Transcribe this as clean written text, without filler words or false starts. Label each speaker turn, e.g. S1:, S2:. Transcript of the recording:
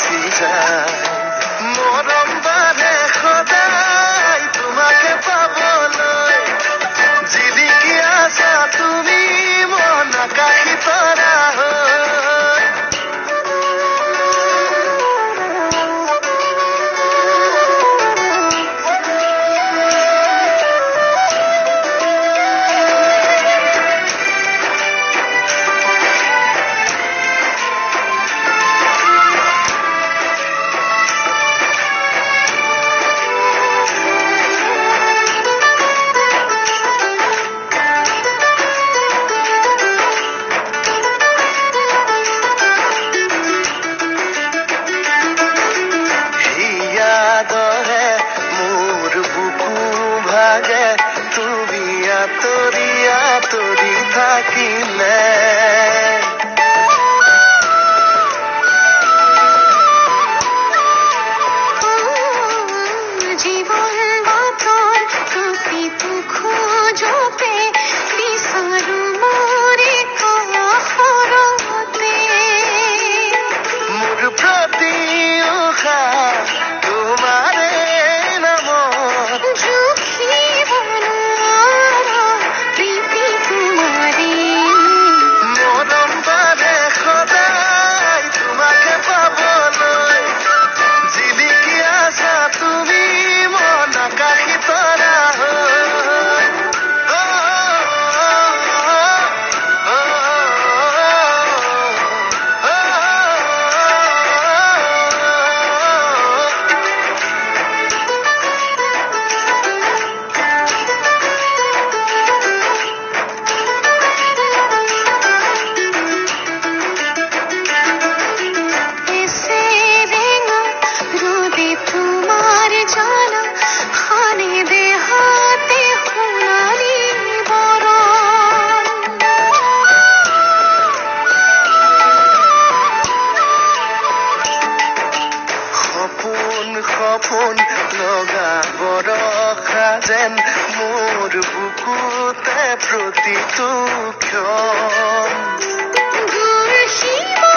S1: বেশি যায় মৰম বাঢ়ে সদায় তোমাকে পাবলৈ জিলিকি আছা তুমি মন আকাশী তৰা হৈ তুমি আঁতৰি আঁতৰি থাকিলে
S2: জীৱন বাটৰ প্ৰতিটো খোজতে বিচাৰো মোৰে কাষৰতে
S1: মোৰ প্ৰতি উশাহ তোমাৰে নামত মৰম বাঢ়ে সদায় তোমাকে পাবলৈ জিলিকি আছা তুমি মন আকাশী তৰা হৈ
S2: তোমার জানা খানে দেহাতে সোণালী বৰণ
S1: সপোন সপোন লগা বৰষা যেন মোৰ বুকুতে প্ৰতিটো ক্ষণ
S2: গুৰ শিৱ